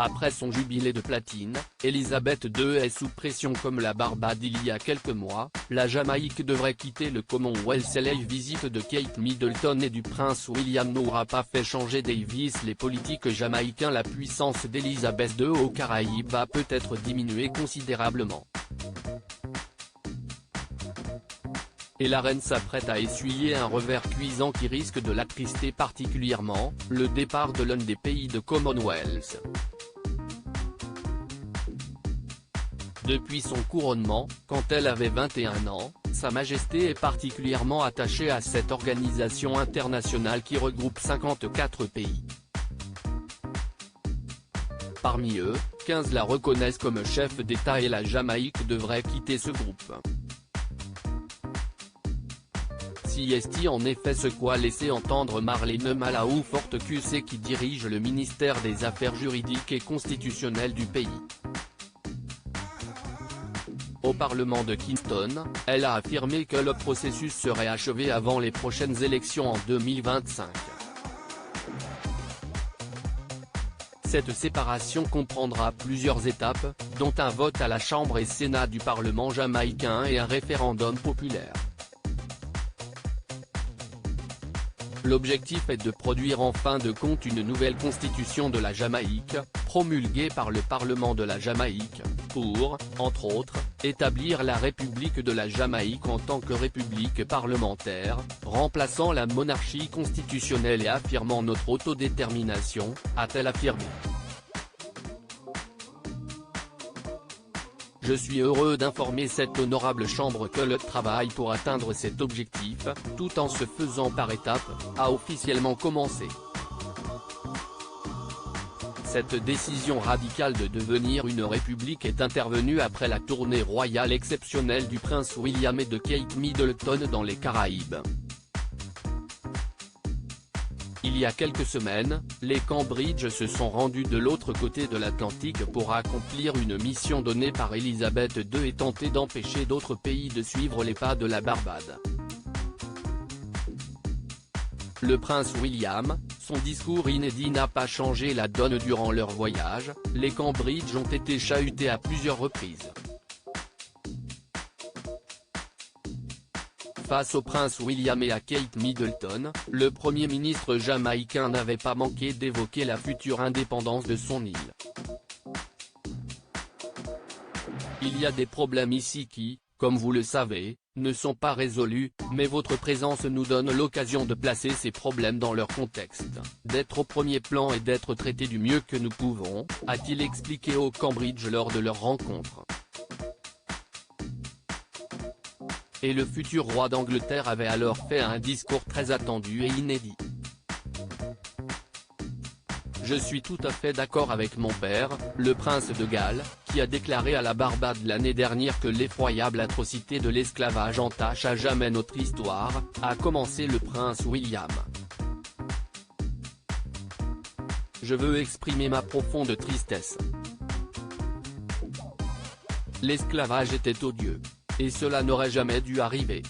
Après son jubilé de platine, Elisabeth II est sous pression comme la Barbade il y a quelques mois. La Jamaïque devrait quitter le Commonwealth et la visite de Kate Middleton et du prince William n'aura pas fait changer d'avis les politiques jamaïcains. La puissance d'Elisabeth II aux Caraïbes va peut-être diminuer considérablement. Et la reine s'apprête à essuyer un revers cuisant qui risque de l'attrister particulièrement, le départ de l'un des pays de Commonwealth. Depuis son couronnement, quand elle avait 21 ans, Sa Majesté est particulièrement attachée à cette organisation internationale qui regroupe 54 pays. Parmi eux, 15 la reconnaissent comme chef d'État et la Jamaïque devrait quitter ce groupe. Si est en effet ce qu'a laissé entendre Marlene Malaou Fortescue qui dirige le ministère des Affaires juridiques et constitutionnelles du pays. Au Parlement de Kingston, elle a affirmé que le processus serait achevé avant les prochaines élections en 2025. Cette séparation comprendra plusieurs étapes, dont un vote à la Chambre et Sénat du Parlement jamaïcain et un référendum populaire. L'objectif est de produire en fin de compte une nouvelle constitution de la Jamaïque, promulguée par le Parlement de la Jamaïque, pour, entre autres, établir la République de la Jamaïque en tant que république parlementaire, remplaçant la monarchie constitutionnelle et affirmant notre autodétermination, a-t-elle affirmé. Je suis heureux d'informer cette honorable chambre que le travail pour atteindre cet objectif, tout en se faisant par étapes, a officiellement commencé. Cette décision radicale de devenir une république est intervenue après la tournée royale exceptionnelle du prince William et de Kate Middleton dans les Caraïbes. Il y a quelques semaines, les Cambridge se sont rendus de l'autre côté de l'Atlantique pour accomplir une mission donnée par Elisabeth II et tenter d'empêcher d'autres pays de suivre les pas de la Barbade. Le prince William, son discours inédit n'a pas changé la donne durant leur voyage, les Cambridge ont été chahutés à plusieurs reprises. Face au prince William et à Kate Middleton, le Premier ministre jamaïcain n'avait pas manqué d'évoquer la future indépendance de son île. Il y a des problèmes ici qui, comme vous le savez, ne sont pas résolus, mais votre présence nous donne l'occasion de placer ces problèmes dans leur contexte, d'être au premier plan et d'être traités du mieux que nous pouvons, a-t-il expliqué au Cambridge lors de leur rencontre. Et le futur roi d'Angleterre avait alors fait un discours très attendu et inédit. Je suis tout à fait d'accord avec mon père, le prince de Galles, qui a déclaré à la Barbade l'année dernière que l'effroyable atrocité de l'esclavage entache à jamais notre histoire, a commencé le prince William. Je veux exprimer ma profonde tristesse. L'esclavage était odieux. Et cela n'aurait jamais dû arriver.